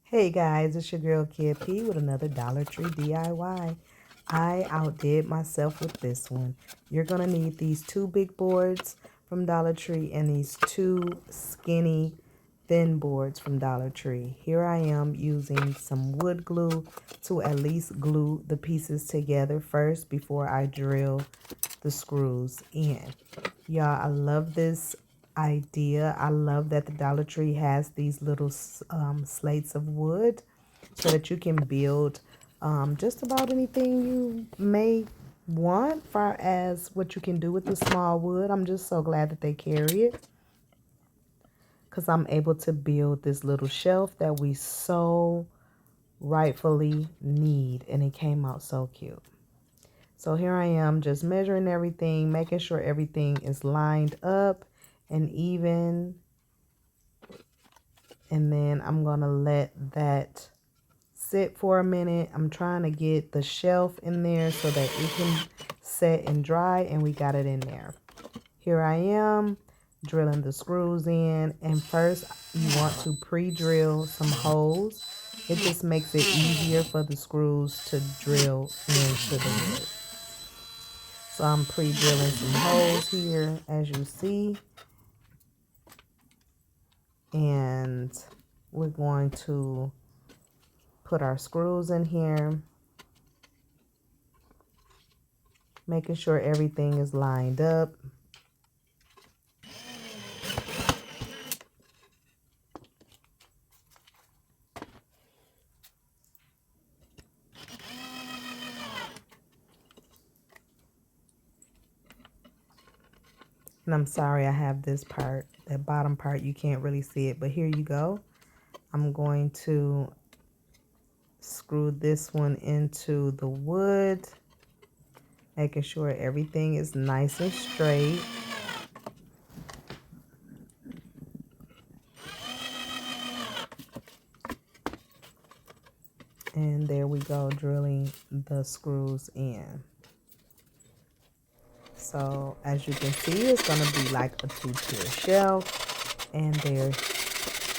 Hey guys, it's your girl Kid P with another Dollar Tree DIY. I outdid myself with this one. You're going to need these two big boards from Dollar Tree and these two skinny thin boards from Dollar Tree. Here I am using some wood glue to at least glue the pieces together first before I drill the screws in. Y'all, I love this idea. I love that the Dollar Tree has these little slates of wood so that you can build just about anything you may want far as what you can do with the small wood. I'm just so glad that they carry it because I'm able to build this little shelf that we so rightfully need, and it came out so cute. So here I am just measuring everything, making sure everything is lined up and even. And then I'm going to let that sit for a minute. I'm trying to get the shelf in there so that it can set and dry, and we got it in there. Here I am drilling the screws in, and first you want to pre-drill some holes. It just makes it easier for the screws to drill into the wood. So I'm pre-drilling some holes here, as you see. And we're going to put our screws in here, making sure everything is lined up. And I'm sorry I have this part, that bottom part, you can't really see it, but here you go. I'm going to screw this one into the wood, making sure everything is nice and straight. And there we go, drilling the screws in. So as you can see, it's going to be like a two-tier shelf. And there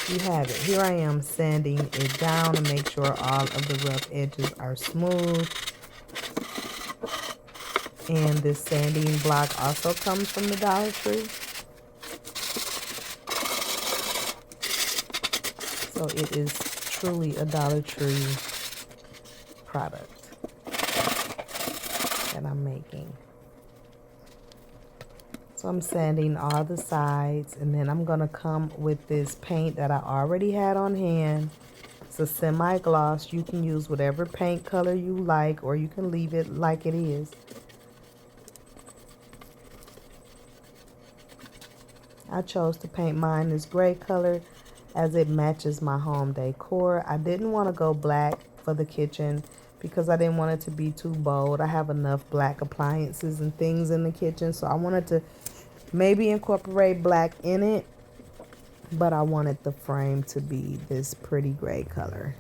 you have it. Here I am sanding it down to make sure all of the rough edges are smooth. And this sanding block also comes from the Dollar Tree. So it is truly a Dollar Tree product that I'm making. So I'm sanding all the sides, and then I'm going to come with this paint that I already had on hand. It's a semi-gloss. You can use whatever paint color you like, or you can leave it like it is. I chose to paint mine this gray color as it matches my home decor. I didn't want to go black for the kitchen because I didn't want it to be too bold. I have enough black appliances and things in the kitchen, so I wanted to maybe incorporate black in it, but I wanted the frame to be this pretty gray color.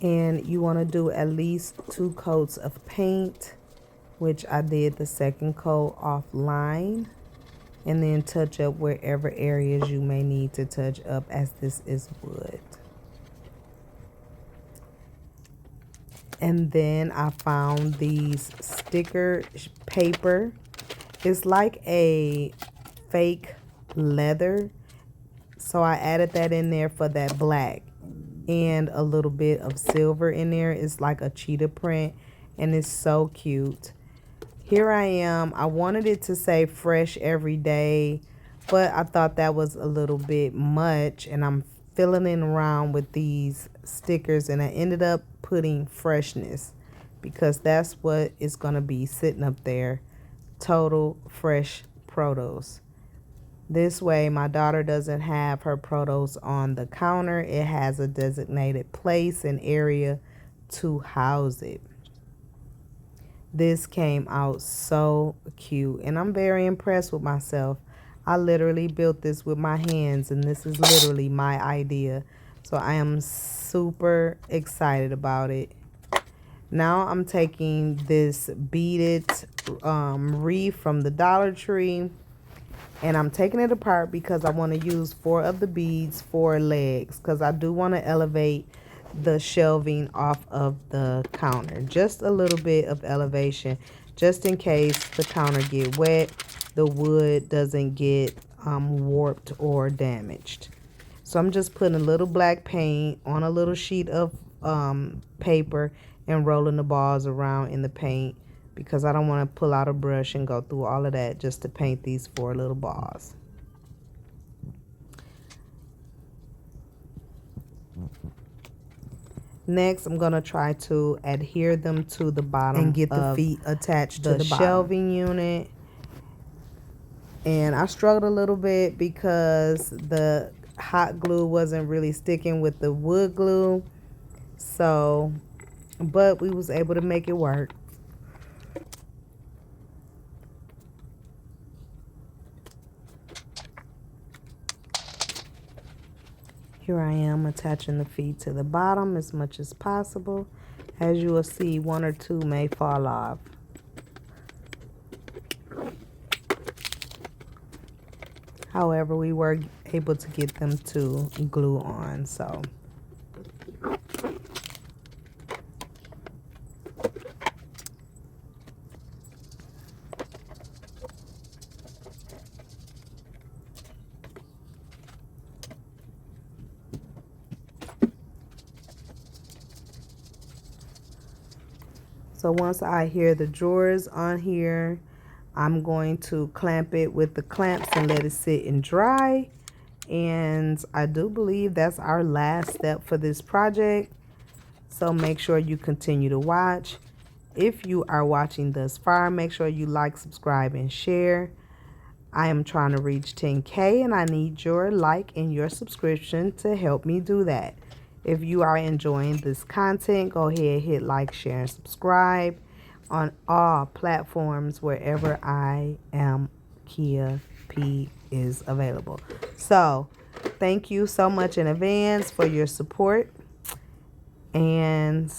And you want to do at least 2 coats of paint, which I did the second coat offline, and then touch up wherever areas you may need to touch up, as this is wood. And then I found these sticker paper. It's like a fake leather, so I added that in there for that black, and a little bit of silver in there. It's like a cheetah print, and it's so cute. Here I am. I wanted it to say fresh every day, but I thought that was a little bit much, and I'm filling around with these stickers, and I ended up putting freshness because that's what is going to be sitting up there. Total fresh produce. This way my daughter doesn't have her produce on the counter. It has a designated place and area to house it. This came out so cute, and I'm very impressed with myself. I literally built this with my hands, and this is literally my idea. So I am super excited about it. Now I'm taking this beaded wreath from the Dollar Tree, and I'm taking it apart because I want to use 4 of the beads for legs, because I do want to elevate the shelving off of the counter. Just a little bit of elevation, just in case the counter get wet, the wood doesn't get warped or damaged. So I'm just putting a little black paint on a little sheet of paper and rolling the balls around in the paint, because I don't want to pull out a brush and go through all of that just to paint these 4 little balls. Next, I'm going to try to adhere them to the bottom and get the feet attached to the shelving unit. And I struggled a little bit because the hot glue wasn't really sticking with the wood glue. So, but we was able to make it work. Here I am attaching the feet to the bottom as much as possible. As you will see, 1 or 2 may fall off. However, we were able to get them to glue on, so. So once I hear the drawers on here, I'm going to clamp it with the clamps and let it sit and dry. And I do believe that's our last step for this project. So make sure you continue to watch. If you are watching thus far, make sure you like, subscribe, and share. I am trying to reach 10K, and I need your like and your subscription to help me do that. If you are enjoying this content, go ahead, hit like, share, and subscribe on all platforms wherever I am. Kia P is available. So thank you so much in advance for your support, and